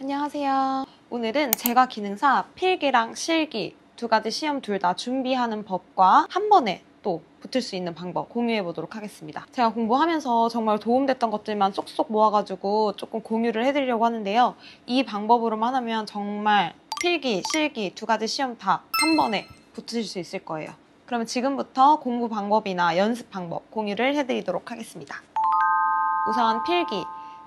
안녕하세요. 오늘은 제가 기능사 필기랑 실기 두 가지 시험 둘 다 준비하는 법과 한 번에 또 붙을 수 있는 방법 공유해 보도록 하겠습니다. 제가 공부하면서 정말 도움됐던 것들만 쏙쏙 모아가지고 조금 공유를 해드리려고 하는데요. 이 방법으로만 하면 정말 필기, 실기 두 가지 시험 다 한 번에 붙으실 수 있을 거예요. 그러면 지금부터 공부 방법이나 연습 방법 공유를 해드리도록 하겠습니다. 우선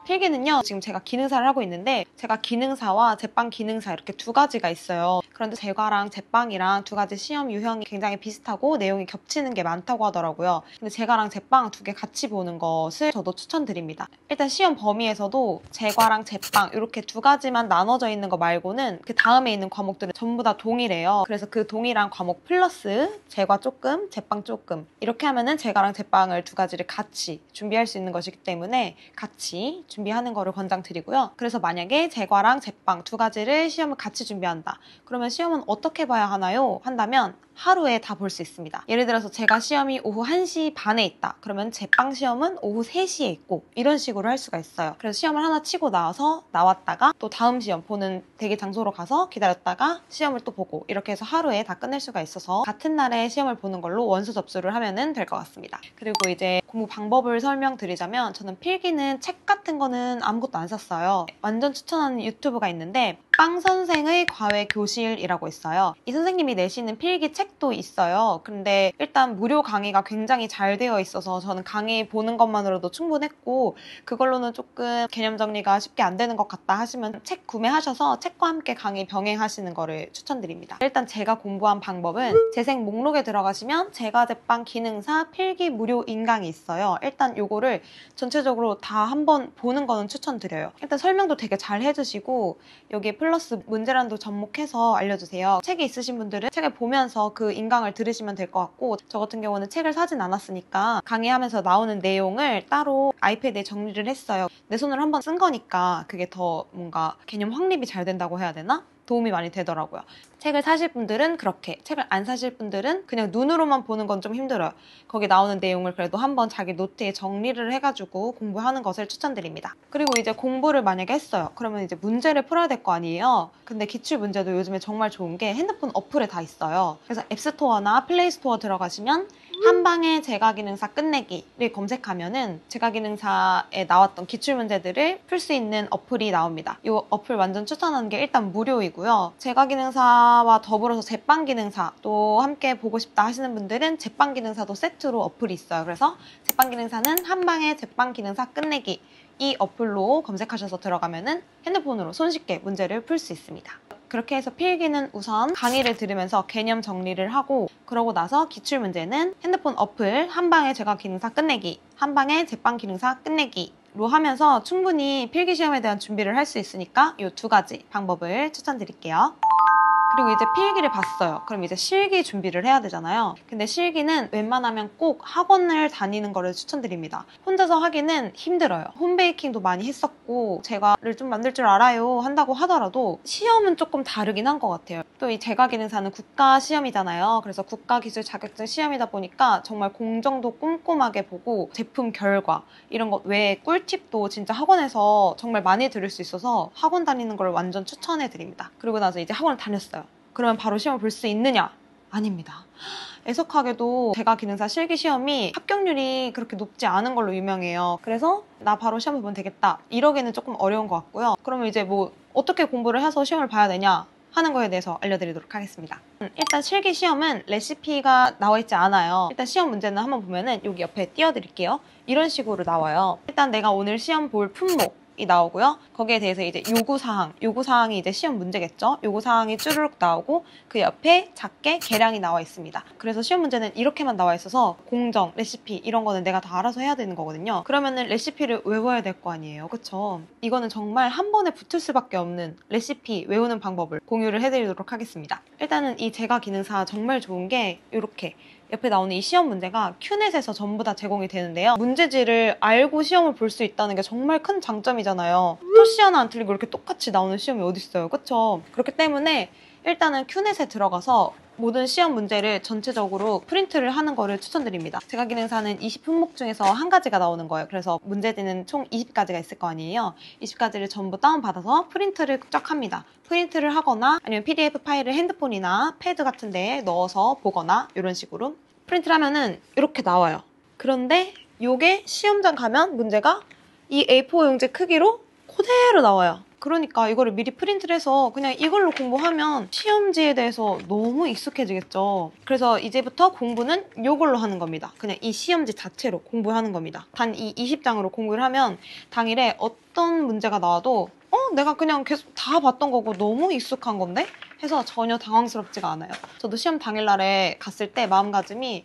필기는요, 지금 제가 기능사를 하고 있는데 제가 기능사와 제빵 기능사 이렇게 두 가지가 있어요. 그런데 제과랑 제빵이랑 두 가지 시험 유형이 굉장히 비슷하고 내용이 겹치는 게 많다고 하더라고요. 근데 제과랑 제빵 두 개 같이 보는 것을 저도 추천드립니다. 일단 시험 범위에서도 제과랑 제빵 이렇게 두 가지만 나눠져 있는 거 말고는 그 다음에 있는 과목들은 전부 다 동일해요. 그래서 그 동일한 과목 플러스 제과 조금, 제빵 조금 이렇게 하면은 제과랑 제빵을 두 가지를 같이 준비할 수 있는 것이기 때문에 같이 준비하는 거를 권장드리고요. 그래서 만약에 제과랑 제빵 두 가지를 시험을 같이 준비한다. 그러면 시험은 어떻게 봐야 하나요? 한다면 하루에 다 볼 수 있습니다. 예를 들어서 제가 시험이 오후 1시 반에 있다. 그러면 제빵 시험은 오후 3시에 있고 이런 식으로 할 수가 있어요. 그래서 시험을 하나 치고 나와서 나왔다가 또 다음 시험 보는 대기 장소로 가서 기다렸다가 시험을 또 보고 이렇게 해서 하루에 다 끝낼 수가 있어서 같은 날에 시험을 보는 걸로 원서 접수를 하면 될 것 같습니다. 그리고 이제 공부 방법을 설명드리자면 저는 필기는 책 같은 거는 아무것도 안 샀어요. 완전 추천하는 유튜브가 있는데 빵 선생의 과외 교실이라고 있어요. 이 선생님이 내시는 필기 책도 있어요. 근데 일단 무료 강의가 굉장히 잘 되어 있어서 저는 강의 보는 것만으로도 충분했고 그걸로는 조금 개념 정리가 쉽게 안 되는 것 같다 하시면 책 구매하셔서 책과 함께 강의 병행하시는 거를 추천드립니다. 일단 제가 공부한 방법은 재생 목록에 들어가시면 제과 제빵 기능사 필기 무료 인강이 있어요. 일단 요거를 전체적으로 다 한번 보는 거는 추천드려요. 일단 설명도 되게 잘 해주시고 여기에 플러스 문제란도 접목해서 알려주세요. 책이 있으신 분들은 책을 보면서 그 인강을 들으시면 될 것 같고 저 같은 경우는 책을 사진 않았으니까 강의하면서 나오는 내용을 따로 아이패드에 정리를 했어요. 내 손으로 한번 쓴 거니까 그게 더 뭔가 개념 확립이 잘 된다고 해야 되나? 도움이 많이 되더라고요. 책을 사실 분들은 그렇게, 책을 안 사실 분들은 그냥 눈으로만 보는 건 좀 힘들어요. 거기 나오는 내용을 그래도 한번 자기 노트에 정리를 해가지고 공부하는 것을 추천드립니다. 그리고 이제 공부를 만약에 했어요. 그러면 이제 문제를 풀어야 될 거 아니에요. 근데 기출 문제도 요즘에 정말 좋은 게 핸드폰 어플에 다 있어요. 그래서 앱스토어나 플레이스토어 들어가시면 한방에 제과기능사 끝내기를 검색하면은 제과기능사에 나왔던 기출문제들을 풀 수 있는 어플이 나옵니다. 이 어플 완전 추천하는 게 일단 무료이고요. 제과기능사와 더불어서 제빵기능사도 함께 보고 싶다 하시는 분들은 제빵기능사도 세트로 어플이 있어요. 그래서 제빵기능사는 한방에 제빵기능사 끝내기 이 어플로 검색하셔서 들어가면은 핸드폰으로 손쉽게 문제를 풀 수 있습니다. 그렇게 해서 필기는 우선 강의를 들으면서 개념 정리를 하고 그러고 나서 기출문제는 핸드폰 어플 한방에 제과 기능사 끝내기, 한방에 제빵 기능사 끝내기로 하면서 충분히 필기시험에 대한 준비를 할 수 있으니까 이 두 가지 방법을 추천드릴게요. 그리고 이제 필기를 봤어요. 그럼 이제 실기 준비를 해야 되잖아요. 근데 실기는 웬만하면 꼭 학원을 다니는 거를 추천드립니다. 혼자서 하기는 힘들어요. 홈베이킹도 많이 했었고 제과를 좀 만들 줄 알아요 한다고 하더라도 시험은 조금 다르긴 한 것 같아요. 또 이 제과기능사는 국가 시험이잖아요. 그래서 국가기술 자격증 시험이다 보니까 정말 공정도 꼼꼼하게 보고 제품 결과 이런 것 외에 꿀팁도 진짜 학원에서 정말 많이 들을 수 있어서 학원 다니는 걸 완전 추천해드립니다. 그리고 나서 이제 학원을 다녔어요. 그러면 바로 시험을 볼 수 있느냐? 아닙니다. 애석하게도 제과기능사 실기시험이 합격률이 그렇게 높지 않은 걸로 유명해요. 그래서 나 바로 시험을 보면 되겠다. 이러기는 조금 어려운 것 같고요. 그러면 이제 뭐 어떻게 공부를 해서 시험을 봐야 되냐 하는 거에 대해서 알려드리도록 하겠습니다. 일단 실기시험은 레시피가 나와 있지 않아요. 일단 시험 문제는 한번 보면은 여기 옆에 띄워드릴게요. 이런 식으로 나와요. 일단 내가 오늘 시험 볼 품목이 나오고요. 거기에 대해서 이제 요구사항이 이제 시험 문제겠죠. 요구사항이 쭈르륵 나오고 그 옆에 작게 계량이 나와 있습니다. 그래서 시험 문제는 이렇게만 나와 있어서 공정, 레시피 이런 거는 내가 다 알아서 해야 되는 거거든요. 그러면은 레시피를 외워야 될 거 아니에요. 그쵸? 이거는 정말 한 번에 붙을 수밖에 없는 레시피 외우는 방법을 공유를 해드리도록 하겠습니다. 일단은 이 제과기능사 정말 좋은 게 이렇게 옆에 나오는 이 시험 문제가 큐넷에서 전부 다 제공이 되는데요. 문제지를 알고 시험을 볼 수 있다는 게 정말 큰 장점이잖아요. 토시 하나 안 틀리고 이렇게 똑같이 나오는 시험이 어디 있어요. 그쵸? 그렇기 때문에 일단은 큐넷에 들어가서 모든 시험 문제를 전체적으로 프린트를 하는 거를 추천드립니다. 제가 기능사는 20품목 중에서 한 가지가 나오는 거예요. 그래서 문제지는 총 20가지가 있을 거 아니에요. 20가지를 전부 다운받아서 프린트를 쫙 합니다. 프린트를 하거나 아니면 PDF 파일을 핸드폰이나 패드 같은 데에 넣어서 보거나 이런 식으로 프린트를 하면은 이렇게 나와요. 그런데 이게 시험장 가면 문제가 이 A4 용지 크기로 그대로 나와요. 그러니까 이거를 미리 프린트를 해서 그냥 이걸로 공부하면 시험지에 대해서 너무 익숙해지겠죠. 그래서 이제부터 공부는 이걸로 하는 겁니다. 그냥 이 시험지 자체로 공부하는 겁니다. 단 이 20장으로 공부를 하면 당일에 어떤 문제가 나와도 내가 그냥 계속 다 봤던 거고 너무 익숙한 건데? 해서 전혀 당황스럽지가 않아요. 저도 시험 당일날에 갔을 때 마음가짐이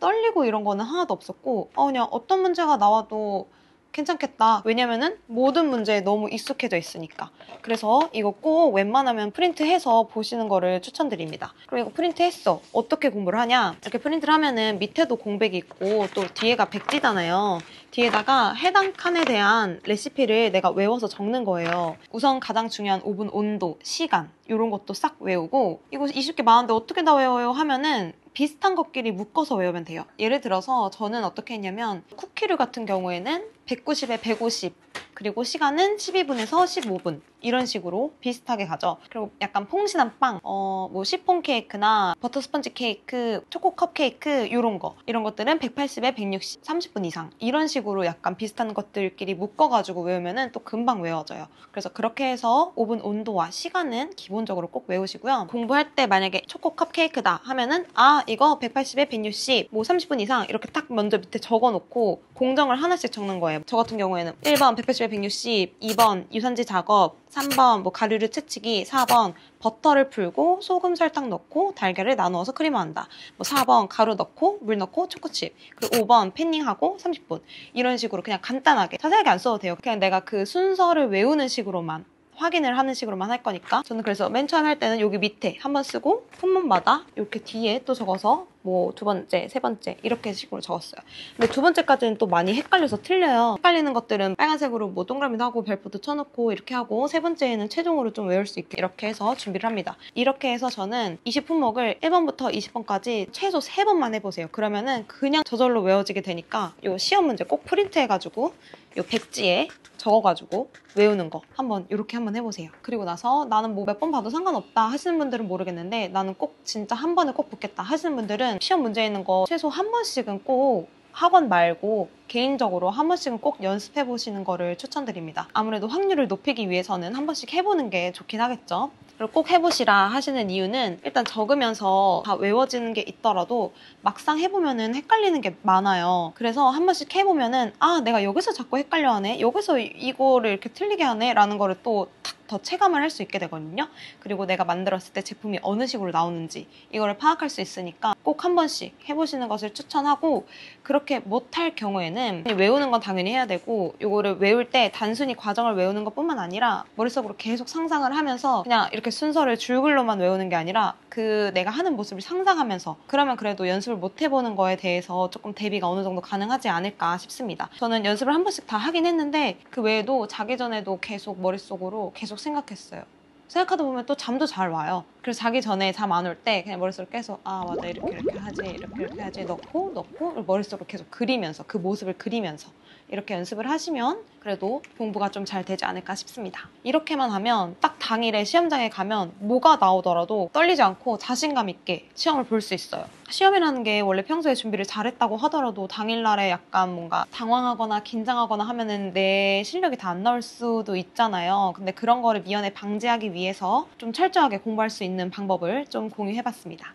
떨리고 이런 거는 하나도 없었고 그냥 어떤 문제가 나와도 괜찮겠다. 왜냐면은 모든 문제에 너무 익숙해져 있으니까. 그래서 이거 꼭 웬만하면 프린트해서 보시는 거를 추천드립니다. 그리고 이거 프린트했어. 어떻게 공부를 하냐? 이렇게 프린트를 하면은 밑에도 공백이 있고 또 뒤에가 백지잖아요. 뒤에다가 해당 칸에 대한 레시피를 내가 외워서 적는 거예요. 우선 가장 중요한 오븐 온도, 시간 이런 것도 싹 외우고 이거 20개 많은데 어떻게 다 외워요? 하면은 비슷한 것끼리 묶어서 외우면 돼요. 예를 들어서 저는 어떻게 했냐면 쿠키류 같은 경우에는 190에 150 그리고 시간은 12분에서 15분 이런 식으로 비슷하게 가죠. 그리고 약간 퐁신한 빵, 뭐 시폰 케이크나 버터 스펀지 케이크, 초코 컵 케이크 이런 것들은 180에 160, 30분 이상 이런 식으로 약간 비슷한 것들끼리 묶어가지고 외우면은 또 금방 외워져요. 그래서 그렇게 해서 오븐 온도와 시간은 기본적으로 꼭 외우시고요. 공부할 때 만약에 초코 컵 케이크다 하면은 이거 180에 160, 뭐 30분 이상 이렇게 딱 먼저 밑에 적어놓고 공정을 하나씩 적는 거예요. 저 같은 경우에는 1번 180에 160, 2번 유산지 작업, 3번 뭐 가루류 채치기, 4번 버터를 풀고 소금 설탕 넣고 달걀을 나누어서 크림화한다. 뭐 4번 가루 넣고 물 넣고 초코칩. 그리고 5번 패닝하고 30분. 이런 식으로 그냥 간단하게 자세하게 안 써도 돼요. 그냥 내가 그 순서를 외우는 식으로만 확인을 하는 식으로만 할 거니까 저는 그래서 맨 처음 할 때는 여기 밑에 한번 쓰고 품목마다 이렇게 뒤에 또 적어서 뭐 두 번째, 세 번째 이렇게 식으로 적었어요. 근데 두 번째까지는 또 많이 헷갈려서 틀려요. 헷갈리는 것들은 빨간색으로 뭐 동그라미도 하고 별표도 쳐놓고 이렇게 하고 세 번째에는 최종으로 좀 외울 수 있게 이렇게 해서 준비를 합니다. 이렇게 해서 저는 20품목을 1번부터 20번까지 최소 3번만 해보세요. 그러면은 그냥 저절로 외워지게 되니까 요 시험 문제 꼭 프린트해가지고 요 백지에 적어가지고 외우는 거 한번 이렇게 한번 해보세요. 그리고 나서 나는 뭐 몇 번 봐도 상관없다 하시는 분들은 모르겠는데 나는 꼭 진짜 한 번에 꼭 붙겠다 하시는 분들은 시험 문제 있는 거 최소 한 번씩은 꼭 학원 말고 개인적으로 한 번씩은 꼭 연습해 보시는 거를 추천드립니다. 아무래도 확률을 높이기 위해서는 한 번씩 해보는 게 좋긴 하겠죠. 그리고 꼭 해보시라 하시는 이유는 일단 적으면서 다 외워지는 게 있더라도 막상 해보면은 헷갈리는 게 많아요. 그래서 한 번씩 해보면은 내가 여기서 자꾸 헷갈려 하네, 여기서 이거를 이렇게 틀리게 하네 라는 거를 또 더 체감을 할 수 있게 되거든요. 그리고 내가 만들었을 때 제품이 어느 식으로 나오는지 이거를 파악할 수 있으니까 꼭 한 번씩 해보시는 것을 추천하고, 그렇게 못할 경우에는 외우는 건 당연히 해야 되고 이거를 외울 때 단순히 과정을 외우는 것뿐만 아니라 머릿속으로 계속 상상을 하면서 그냥 이렇게 순서를 줄글로만 외우는 게 아니라 그 내가 하는 모습을 상상하면서, 그러면 그래도 연습을 못 해보는 거에 대해서 조금 대비가 어느 정도 가능하지 않을까 싶습니다. 저는 연습을 한 번씩 다 하긴 했는데 그 외에도 자기 전에도 계속 머릿속으로 계속 생각했어요. 생각하다 보면 또 잠도 잘 와요. 그래서 자기 전에 잠 안 올 때 그냥 머릿속으로 계속 맞아 이렇게 하지, 이렇게 하지 넣고 머릿속으로 계속 그리면서 그 모습을 그리면서 이렇게 연습을 하시면 그래도 공부가 좀 잘 되지 않을까 싶습니다. 이렇게만 하면 딱 당일에 시험장에 가면 뭐가 나오더라도 떨리지 않고 자신감 있게 시험을 볼 수 있어요. 시험이라는 게 원래 평소에 준비를 잘했다고 하더라도 당일날에 약간 뭔가 당황하거나 긴장하거나 하면은 내 실력이 다 안 나올 수도 있잖아요. 근데 그런 거를 미연에 방지하기 위해서 좀 철저하게 공부할 수 있는 방법을 좀 공유해봤습니다.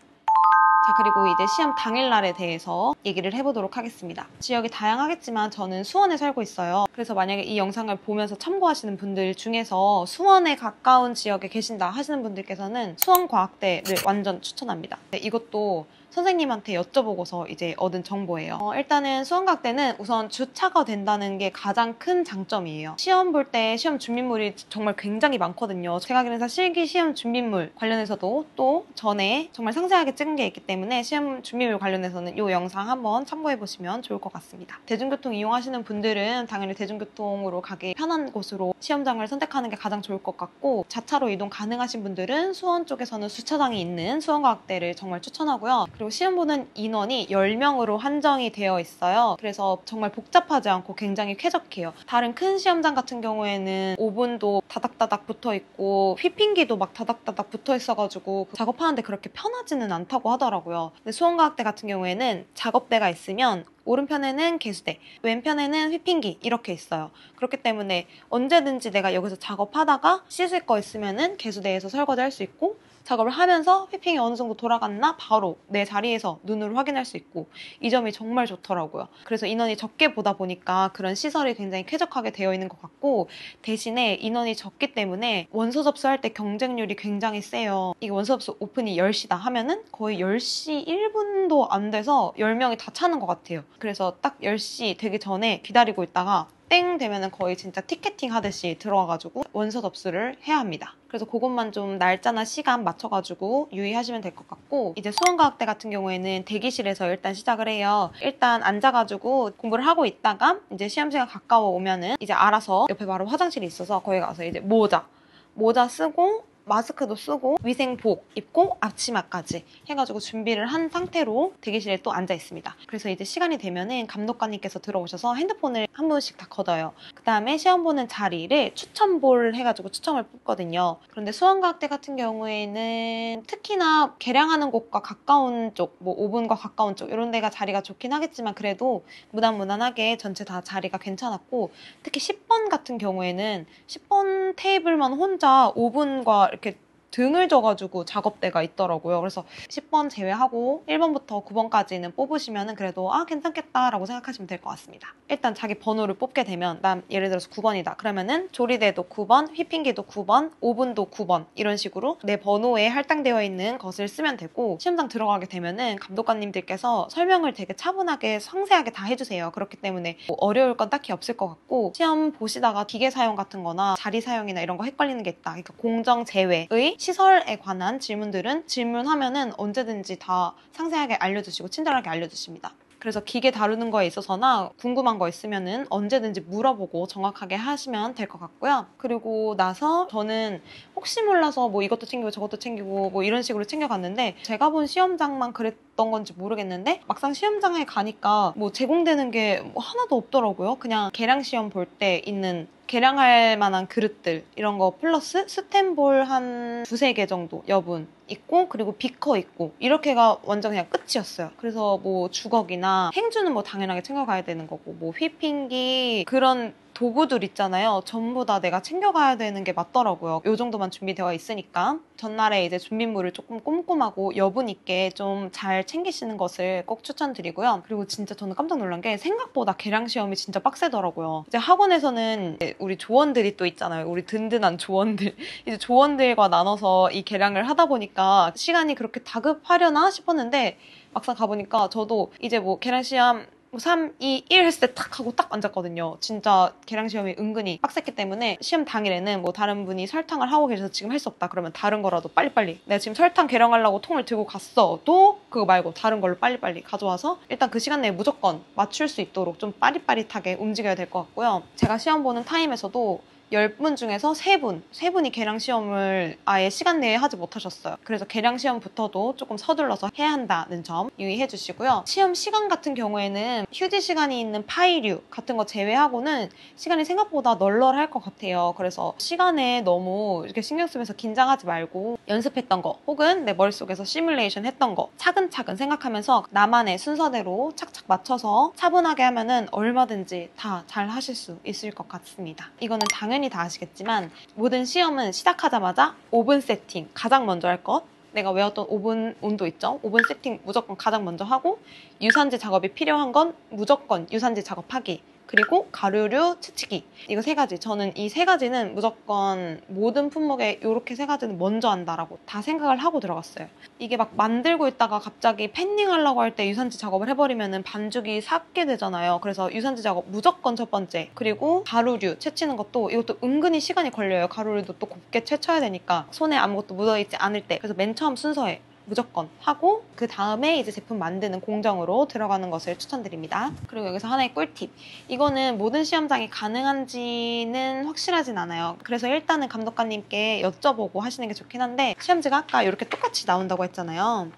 자, 그리고 이제 시험 당일날에 대해서 얘기를 해보도록 하겠습니다. 지역이 다양하겠지만 저는 수원에 살고 있어요. 그래서 만약에 이 영상을 보면서 참고하시는 분들 중에서 수원에 가까운 지역에 계신다 하시는 분들께서는 수원과학대를 완전 추천합니다. 이것도 선생님한테 여쭤보고서 이제 얻은 정보예요. 일단은 수험각 때는 우선 주차가 된다는 게 가장 큰 장점이에요. 시험 볼 때 시험 준비물이 정말 굉장히 많거든요. 제가 기능사 실기 시험 준비물 관련해서도 또 전에 정말 상세하게 찍은 게 있기 때문에 시험 준비물 관련해서는 이 영상 한번 참고해보시면 좋을 것 같습니다. 대중교통 이용하시는 분들은 당연히 대중교통으로 가기 편한 곳으로 시험장을 선택하는 게 가장 좋을 것 같고, 자차로 이동 가능하신 분들은 수원 쪽에서는 주차장이 있는 수원과학대를 정말 추천하고요. 그리고 시험 보는 인원이 10명으로 한정이 되어 있어요. 그래서 정말 복잡하지 않고 굉장히 쾌적해요. 다른 큰 시험장 같은 경우에는 오븐도 다닥다닥 붙어있고 휘핑기도 막 다닥다닥 붙어있어가지고 작업하는데 그렇게 편하지는 않다고 하더라고요. 근데 수원과학대 같은 경우에는 작업대가 있으면 오른편에는 개수대, 왼편에는 휘핑기 이렇게 있어요. 그렇기 때문에 언제든지 내가 여기서 작업하다가 씻을 거 있으면은 개수대에서 설거지할 수 있고, 작업을 하면서 휘핑이 어느 정도 돌아갔나 바로 내 자리에서 눈으로 확인할 수 있고, 이 점이 정말 좋더라고요. 그래서 인원이 적게 보다 보니까 그런 시설이 굉장히 쾌적하게 되어 있는 것 같고, 대신에 인원이 적기 때문에 원서 접수할 때 경쟁률이 굉장히 세요. 이게 원서 접수 오픈이 10시다 하면은 거의 10시 1분도 안 돼서 10명이 다 차는 것 같아요. 그래서 딱 10시 되기 전에 기다리고 있다가 땡 되면은 거의 진짜 티켓팅 하듯이 들어와가지고 원서 접수를 해야 합니다. 그래서 그것만 좀 날짜나 시간 맞춰가지고 유의하시면 될 것 같고, 이제 수원과학대 같은 경우에는 대기실에서 일단 시작을 해요. 일단 앉아가지고 공부를 하고 있다가 이제 시험 시간 가까워 오면은 이제 알아서 옆에 바로 화장실이 있어서 거기 가서 이제 모자 쓰고 마스크도 쓰고 위생복 입고 앞치마까지 해가지고 준비를 한 상태로 대기실에 또 앉아 있습니다. 그래서 이제 시간이 되면은 감독관님께서 들어오셔서 핸드폰을 한 분씩 다 걷어요. 그 다음에 시험 보는 자리를 추첨볼 해가지고 추첨을 뽑거든요. 그런데 수원과학대 같은 경우에는 특히나 개량하는 곳과 가까운 쪽, 뭐 5분과 가까운 쪽 이런 데가 자리가 좋긴 하겠지만, 그래도 무난무난하게 전체 다 자리가 괜찮았고, 특히 10번 같은 경우에는 10번 테이블만 혼자 5분과 이렇게 등을 져가지고 작업대가 있더라고요. 그래서 10번 제외하고 1번부터 9번까지는 뽑으시면 그래도 괜찮겠다라고 생각하시면 될 것 같습니다. 일단 자기 번호를 뽑게 되면, 난 예를 들어서 9번이다. 그러면은 조리대도 9번, 휘핑기도 9번, 오븐도 9번 이런 식으로 내 번호에 할당되어 있는 것을 쓰면 되고, 시험장 들어가게 되면은 감독관님들께서 설명을 되게 차분하게 상세하게 다 해주세요. 그렇기 때문에 뭐 어려울 건 딱히 없을 것 같고, 시험 보시다가 기계 사용 같은 거나 자리 사용이나 이런 거 헷갈리는 게 있다. 그러니까 공정 제외의 시설에 관한 질문들은 질문하면은 언제든지 다 상세하게 알려주시고 친절하게 알려주십니다. 그래서 기계 다루는 거에 있어서나 궁금한 거 있으면은 언제든지 물어보고 정확하게 하시면 될 것 같고요. 그리고 나서 저는 혹시 몰라서 뭐 이것도 챙기고 저것도 챙기고 뭐 이런 식으로 챙겨갔는데, 제가 본 시험장만 그랬던 건지 모르겠는데 막상 시험장에 가니까 뭐 제공되는 게 뭐 하나도 없더라고요. 그냥 계량 시험 볼 때 있는 계량할 만한 그릇들 이런 거 플러스 스텐볼 한 두세 개 정도 여분 있고, 그리고 비커 있고, 이렇게가 완전 그냥 끝이었어요. 그래서 뭐 주걱이나 행주는 뭐 당연하게 챙겨가야 되는 거고, 뭐 휘핑기 그런 도구들 있잖아요. 전부 다 내가 챙겨가야 되는 게 맞더라고요. 요 정도만 준비되어 있으니까. 전날에 이제 준비물을 조금 꼼꼼하고 여분 있게 좀 잘 챙기시는 것을 꼭 추천드리고요. 그리고 진짜 저는 깜짝 놀란 게 생각보다 계량 시험이 진짜 빡세더라고요. 이제 학원에서는 우리 조원들이 또 있잖아요. 우리 든든한 조원들. 이제 조원들과 나눠서 이 계량을 하다 보니까 시간이 그렇게 다급하려나 싶었는데, 막상 가보니까 저도 이제 뭐 계량 시험 3, 2, 1 했을 때 탁 하고 딱 앉았거든요. 진짜 계량 시험이 은근히 빡셌기 때문에 시험 당일에는 뭐 다른 분이 설탕을 하고 계셔서 지금 할 수 없다 그러면 다른 거라도 빨리빨리, 내가 지금 설탕 계량하려고 통을 들고 갔어도 그거 말고 다른 걸로 빨리빨리 가져와서 일단 그 시간 내에 무조건 맞출 수 있도록 좀 빠릿빠릿하게 움직여야 될 것 같고요. 제가 시험 보는 타임에서도 10분 중에서 3분이 계량 시험을 아예 시간 내에 하지 못하셨어요. 그래서 계량 시험부터도 조금 서둘러서 해야 한다는 점 유의해 주시고요. 시험 시간 같은 경우에는 휴지 시간이 있는 파이류 같은 거 제외하고는 시간이 생각보다 널널할 것 같아요. 그래서 시간에 너무 이렇게 신경 쓰면서 긴장하지 말고 연습했던 거 혹은 내 머릿속에서 시뮬레이션 했던 거 차근차근 생각하면서 나만의 순서대로 착착 맞춰서 차분하게 하면은 얼마든지 다 잘 하실 수 있을 것 같습니다. 이거는 당연히 다 아시겠지만 모든 시험은 시작하자마자 오븐 세팅 가장 먼저 할 것, 내가 외웠던 오븐 온도 있죠? 오븐 세팅 무조건 가장 먼저 하고, 유산지 작업이 필요한 건 무조건 유산지 작업하기 그리고 가루류 채치기. 이거 3가지. 저는 이 3가지는 무조건 모든 품목에 이렇게 3가지는 먼저 한다라고 다 생각을 하고 들어갔어요. 이게 막 만들고 있다가 갑자기 팬닝 하려고 할 때 유산지 작업을 해버리면 반죽이 삭게 되잖아요. 그래서 유산지 작업 무조건 첫 번째. 그리고 가루류 채치는 것도 이것도 은근히 시간이 걸려요. 가루류도 또 곱게 채쳐야 되니까 손에 아무것도 묻어있지 않을 때. 그래서 맨 처음 순서에 무조건 하고 그 다음에 이제 제품 만드는 공정으로 들어가는 것을 추천드립니다. 그리고 여기서 하나의 꿀팁. 이거는 모든 시험장이 가능한지는 확실하진 않아요. 그래서 일단은 감독관님께 여쭤보고 하시는 게 좋긴 한데 시험지가 아까 이렇게 똑같이 나온다고 했잖아요.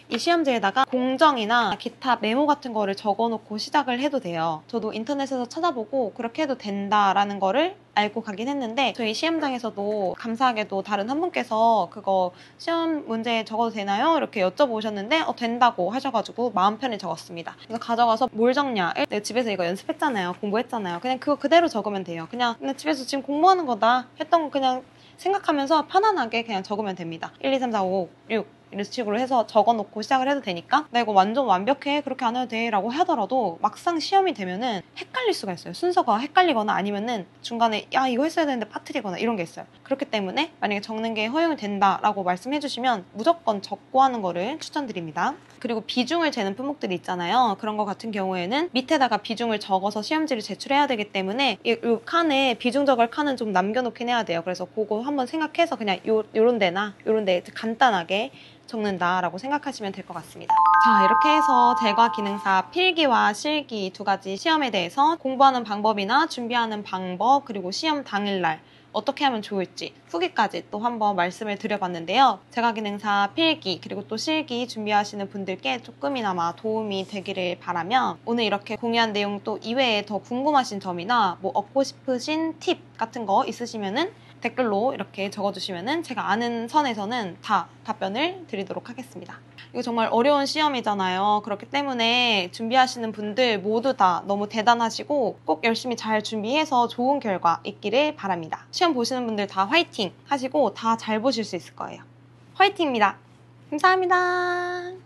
이 시험지에다가 공정이나 기타 메모 같은 거를 적어놓고 시작을 해도 돼요. 저도 인터넷에서 찾아보고 그렇게 해도 된다라는 거를 알고 가긴 했는데 저희 시험장에서도 감사하게도 다른 한 분께서 그거 시험 문제 적어도 되나요? 이렇게 여쭤보셨는데 된다고 하셔가지고 마음 편히 적었습니다. 그래서 가져가서 뭘 적냐? 내가 집에서 이거 연습했잖아요. 공부했잖아요. 그냥 그거 그대로 적으면 돼요. 그냥 집에서 지금 공부하는 거다 했던 거 그냥 생각하면서 편안하게 그냥 적으면 됩니다. 1, 2, 3, 4, 5, 6 이런 식으로 해서 적어놓고 시작을 해도 되니까 나 이거 완전 완벽해 그렇게 안 해도 돼 라고 하더라도 막상 시험이 되면은 헷갈릴 수가 있어요. 순서가 헷갈리거나 아니면은 중간에 야 이거 했어야 되는데 빠뜨리거나 이런 게 있어요. 그렇기 때문에 만약에 적는 게 허용이 된다라고 말씀해 주시면 무조건 적고 하는 거를 추천드립니다. 그리고 비중을 재는 품목들이 있잖아요. 그런 거 같은 경우에는 밑에다가 비중을 적어서 시험지를 제출해야 되기 때문에 이 칸에 비중 적을 칸은 좀 남겨놓긴 해야 돼요. 그래서 그거 한번 생각해서 그냥 요런 데나 요런 데 간단하게 적는다라고 생각하시면 될 것 같습니다. 자, 이렇게 해서 제과 기능사 필기와 실기 2가지 시험에 대해서 공부하는 방법이나 준비하는 방법 그리고 시험 당일날 어떻게 하면 좋을지 후기까지 또 한번 말씀을 드려봤는데요. 제과 기능사 필기 그리고 또 실기 준비하시는 분들께 조금이나마 도움이 되기를 바라며 오늘 이렇게 공유한 내용 또 이외에 더 궁금하신 점이나 뭐 얻고 싶으신 팁 같은 거 있으시면은 댓글로 이렇게 적어주시면은 제가 아는 선에서는 다 답변을 드리도록 하겠습니다. 이거 정말 어려운 시험이잖아요. 그렇기 때문에 준비하시는 분들 모두 다 너무 대단하시고 꼭 열심히 잘 준비해서 좋은 결과 있기를 바랍니다. 시험 보시는 분들 다 화이팅 하시고 다 잘 보실 수 있을 거예요. 화이팅입니다. 감사합니다.